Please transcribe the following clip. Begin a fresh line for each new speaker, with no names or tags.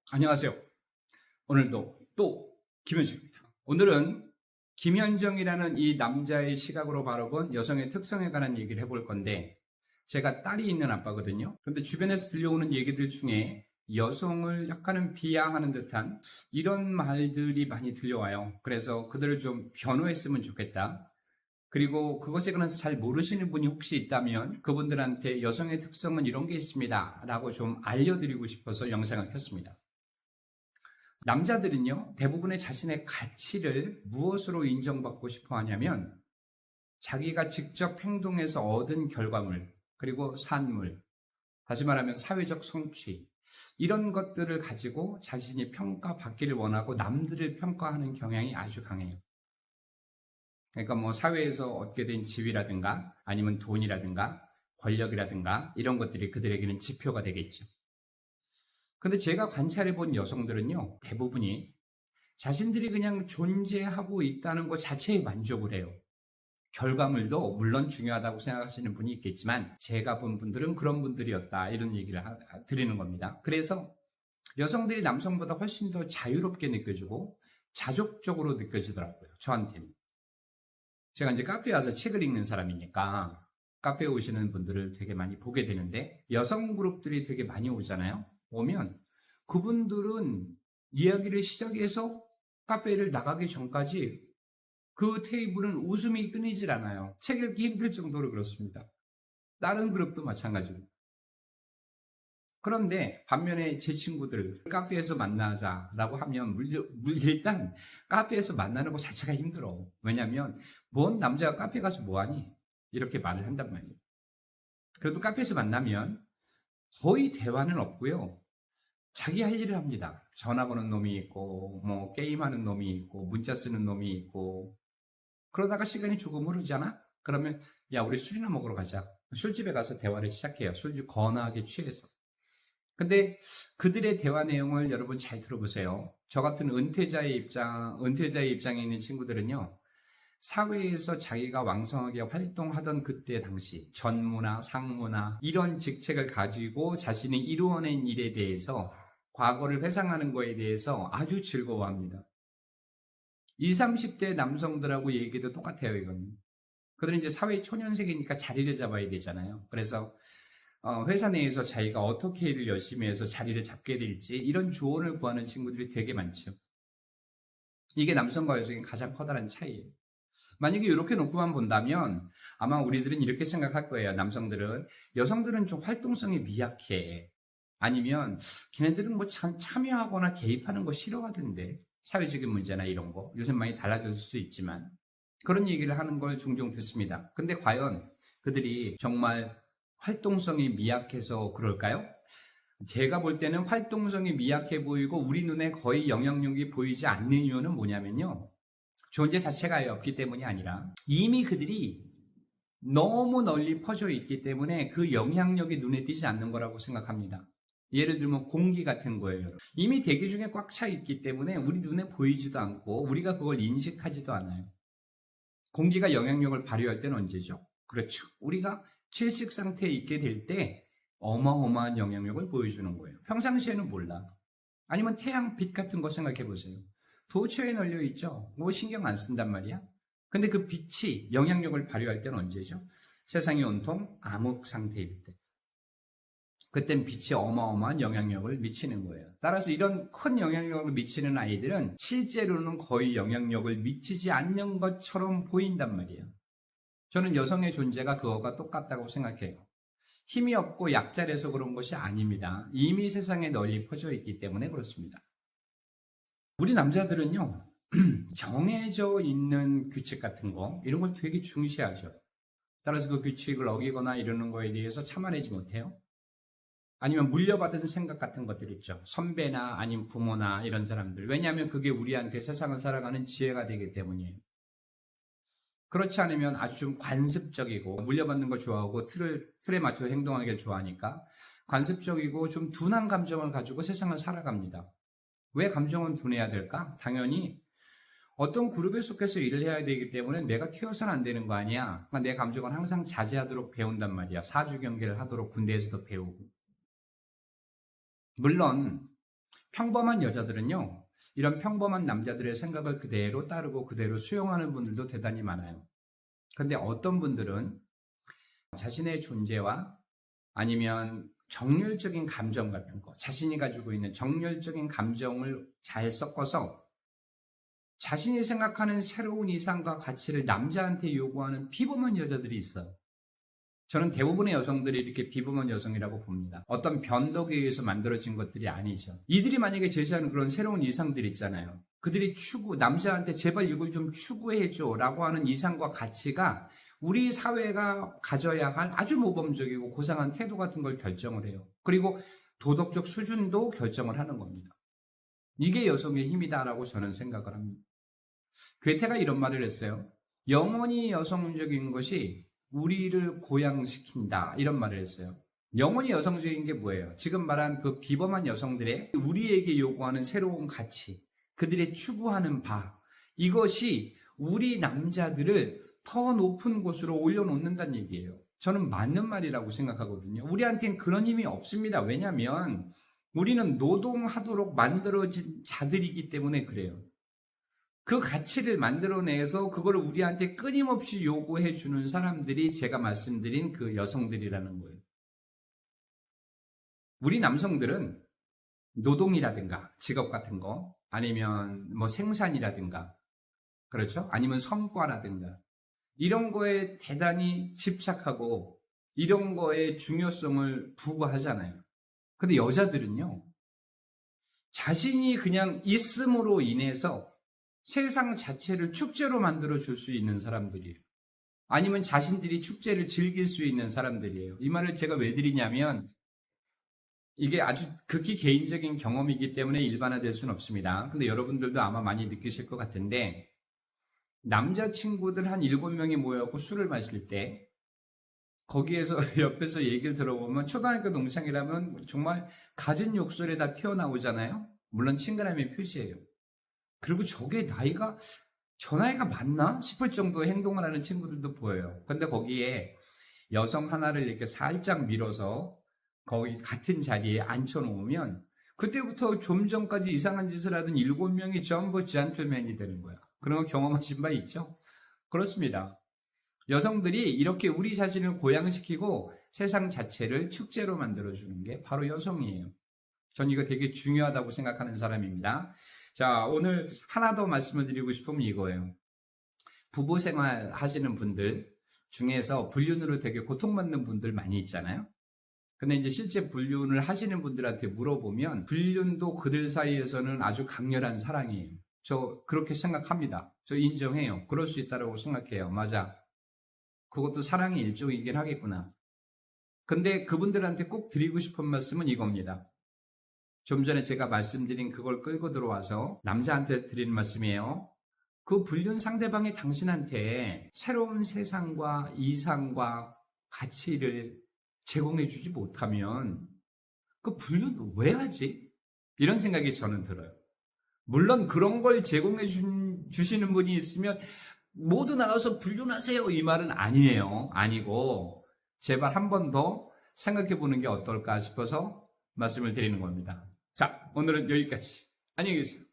안녕하세요. 오늘도 또 김현정입니다. 오늘은 김현정이라는 이 남자의 시각으로 바라본 여성의 특성에 관한 얘기를 해볼 건데, 제가 딸이 있는 아빠거든요. 그런데 주변에서 들려오는 얘기들 중에 여성을 약간은 비하하는 듯한 이런 말들이 많이 들려와요. 그래서 그들을 좀 변호했으면 좋겠다. 그리고 그것에 관해서 잘 모르시는 분이 혹시 있다면 그분들한테 여성의 특성은 이런 게 있습니다 라고 좀 알려드리고 싶어서 영상을 켰습니다. 남자들은요, 대부분의 자신의 가치를 무엇으로 인정받고 싶어 하냐면, 자기가 직접 행동해서 얻은 결과물, 그리고 산물, 다시 말하면 사회적 성취, 이런 것들을 가지고 자신이 평가받기를 원하고 남들을 평가하는 경향이 아주 강해요. 그러니까 뭐 사회에서 얻게 된 지위라든가 아니면 돈이라든가 권력이라든가 이런 것들이 그들에게는 지표가 되겠죠. 근데 제가 관찰해 본 여성들은요, 대부분이 자신들이 그냥 존재하고 있다는 것 자체에 만족을 해요. 결과물도 물론 중요하다고 생각하시는 분이 있겠지만 제가 본 분들은 그런 분들이었다, 이런 얘기를 드리는 겁니다. 그래서 여성들이 남성보다 훨씬 더 자유롭게 느껴지고 자족적으로 느껴지더라고요, 저한테는. 제가 이제 카페에 와서 책을 읽는 사람이니까 카페에 오시는 분들을 되게 많이 보게 되는데, 여성 그룹들이 되게 많이 오잖아요. 오면 그분들은 이야기를 시작해서 카페를 나가기 전까지 그 테이블은 웃음이 끊이질 않아요. 책 읽기 힘들 정도로 그렇습니다. 다른 그룹도 마찬가지로. 그런데 반면에 제 친구들 카페에서 만나자라고 하면 일단 카페에서 만나는 것 자체가 힘들어. 왜냐하면 뭔 남자가 카페 가서 뭐하니? 이렇게 말을 한단 말이에요. 그래도 카페에서 만나면 거의 대화는 없고요. 자기 할 일을 합니다. 전화 거는 놈이 있고, 뭐 게임하는 놈이 있고, 문자 쓰는 놈이 있고. 그러다가 시간이 조금 흐르잖아? 그러면 야, 우리 술이나 먹으러 가자. 술집에 가서 대화를 시작해요. 술집 거나하게 취해서. 근데 그들의 대화 내용을 여러분 잘 들어보세요. 저 같은 은퇴자의 입장에 있는 친구들은요, 사회에서 자기가 왕성하게 활동하던 그때 당시 전무나 상무나 이런 직책을 가지고 자신이 이루어낸 일에 대해서, 과거를 회상하는 거에 대해서 아주 즐거워합니다. 20, 30대 남성들하고 얘기도 똑같아요, 이건. 그들은 이제 사회 초년생이니까 자리를 잡아야 되잖아요. 그래서 회사 내에서 자기가 어떻게 일을 열심히 해서 자리를 잡게 될지 이런 조언을 구하는 친구들이 되게 많죠. 이게 남성과 여성의 가장 커다란 차이예요. 만약에 이렇게 놓고만 본다면 아마 우리들은 이렇게 생각할 거예요. 남성들은, 여성들은 좀 활동성이 미약해. 아니면 걔네들은 뭐 참여하거나 개입하는 거 싫어하던데. 사회적인 문제나 이런 거. 요즘 많이 달라졌을 수 있지만. 그런 얘기를 하는 걸 종종 듣습니다. 근데 과연 그들이 정말 활동성이 미약해서 그럴까요? 제가 볼 때는 활동성이 미약해 보이고 우리 눈에 거의 영향력이 보이지 않는 이유는 뭐냐면요, 존재 자체가 없기 때문이 아니라 이미 그들이 너무 널리 퍼져 있기 때문에 그 영향력이 눈에 띄지 않는 거라고 생각합니다. 예를 들면 공기 같은 거예요. 이미 대기 중에 꽉 차 있기 때문에 우리 눈에 보이지도 않고 우리가 그걸 인식하지도 않아요. 공기가 영향력을 발휘할 때는 언제죠? 그렇죠. 우리가 질식 상태에 있게 될 때 어마어마한 영향력을 보여주는 거예요. 평상시에는 몰라. 아니면 태양빛 같은 거 생각해 보세요. 도처에 널려 있죠. 뭐 신경 안 쓴단 말이야. 근데 그 빛이 영향력을 발휘할 때는 언제죠? 세상이 온통 암흑 상태일 때. 그땐 빛이 어마어마한 영향력을 미치는 거예요. 따라서 이런 큰 영향력을 미치는 아이들은 실제로는 거의 영향력을 미치지 않는 것처럼 보인단 말이에요. 저는 여성의 존재가 그거가 똑같다고 생각해요. 힘이 없고 약자라서 그런 것이 아닙니다. 이미 세상에 널리 퍼져 있기 때문에 그렇습니다. 우리 남자들은요, 정해져 있는 규칙 같은 거, 이런 걸 되게 중시하죠. 따라서 그 규칙을 어기거나 이러는 거에 대해서 참아내지 못해요. 아니면 물려받은 생각 같은 것들 있죠. 선배나 아니면 부모나 이런 사람들. 왜냐하면 그게 우리한테 세상을 살아가는 지혜가 되기 때문이에요. 그렇지 않으면 아주 좀 관습적이고, 물려받는 거 좋아하고 틀에 맞춰 행동하기를 좋아하니까 관습적이고 좀 둔한 감정을 가지고 세상을 살아갑니다. 왜 감정은 둔해야 될까? 당연히 어떤 그룹에 속해서 일을 해야 되기 때문에 내가 튀어서는 안 되는 거 아니야. 그러니까 내 감정은 항상 자제하도록 배운단 말이야. 사주 경계를 하도록 군대에서도 배우고. 물론 평범한 여자들은요, 이런 평범한 남자들의 생각을 그대로 따르고 그대로 수용하는 분들도 대단히 많아요. 근데 어떤 분들은 자신의 존재와 아니면 정열적인 감정 같은 거, 자신이 가지고 있는 정열적인 감정을 잘 섞어서 자신이 생각하는 새로운 이상과 가치를 남자한테 요구하는 비범한 여자들이 있어요. 저는 대부분의 여성들이 이렇게 비범한 여성이라고 봅니다. 어떤 변덕에 의해서 만들어진 것들이 아니죠. 이들이 만약에 제시하는 그런 새로운 이상들 있잖아요. 그들이 남자한테 제발 이걸 좀 추구해줘 라고 하는 이상과 가치가 우리 사회가 가져야 할 아주 모범적이고 고상한 태도 같은 걸 결정을 해요. 그리고 도덕적 수준도 결정을 하는 겁니다. 이게 여성의 힘이다라고 저는 생각을 합니다. 괴테가 이런 말을 했어요. 영원히 여성적인 것이 우리를 고양시킨다, 이런 말을 했어요. 영원히 여성적인 게 뭐예요? 지금 말한 그 비범한 여성들의 우리에게 요구하는 새로운 가치, 그들의 추구하는 바, 이것이 우리 남자들을 더 높은 곳으로 올려놓는다는 얘기예요. 저는 맞는 말이라고 생각하거든요. 우리한테는 그런 힘이 없습니다. 왜냐하면 우리는 노동하도록 만들어진 자들이기 때문에 그래요. 그 가치를 만들어내서 그걸 우리한테 끊임없이 요구해 주는 사람들이 제가 말씀드린 그 여성들이라는 거예요. 우리 남성들은 노동이라든가 직업 같은 거, 아니면 뭐 생산이라든가, 그렇죠? 아니면 성과라든가, 이런 거에 대단히 집착하고 이런 거에 중요성을 부과하잖아요. 근데 여자들은요, 자신이 그냥 있음으로 인해서 세상 자체를 축제로 만들어 줄 수 있는 사람들이에요. 아니면 자신들이 축제를 즐길 수 있는 사람들이에요. 이 말을 제가 왜 드리냐면, 이게 아주 극히 개인적인 경험이기 때문에 일반화될 수는 없습니다. 근데 여러분들도 아마 많이 느끼실 것 같은데, 남자친구들 한 7명이 모여갖고 술을 마실 때, 거기에서 옆에서 얘기를 들어보면 초등학교 동창이라면 정말 갖은 욕설에 다 튀어나오잖아요. 물론 친근함의 표시예요. 그리고 저게 저 나이가 맞나 싶을 정도의 행동을 하는 친구들도 보여요. 근데 거기에 여성 하나를 이렇게 살짝 밀어서 거기 같은 자리에 앉혀놓으면 그때부터 좀 전까지 이상한 짓을 하던 7명이 전부 젠틀맨이 되는 거야. 그런 거 경험하신 바 있죠? 그렇습니다. 여성들이 이렇게 우리 자신을 고양시키고 세상 자체를 축제로 만들어주는 게 바로 여성이에요. 전 이거 되게 중요하다고 생각하는 사람입니다. 자, 오늘 하나 더 말씀을 드리고 싶으면 이거예요. 부부 생활 하시는 분들 중에서 불륜으로 되게 고통받는 분들 많이 있잖아요. 근데 이제 실제 불륜을 하시는 분들한테 물어보면 불륜도 그들 사이에서는 아주 강렬한 사랑이에요. 저 그렇게 생각합니다. 저 인정해요. 그럴 수 있다고 생각해요. 맞아. 그것도 사랑의 일종이긴 하겠구나. 근데 그분들한테 꼭 드리고 싶은 말씀은 이겁니다. 좀 전에 제가 말씀드린 그걸 끌고 들어와서 남자한테 드리는 말씀이에요. 그 불륜 상대방이 당신한테 새로운 세상과 이상과 가치를 제공해 주지 못하면 그 불륜 왜 하지? 이런 생각이 저는 들어요. 물론 그런 걸 제공해 주시는 분이 있으면 모두 나와서 불륜하세요, 이 말은 아니에요. 아니고 제발 한 번 더 생각해 보는 게 어떨까 싶어서 말씀을 드리는 겁니다. 자, 오늘은 여기까지. 안녕히 계세요.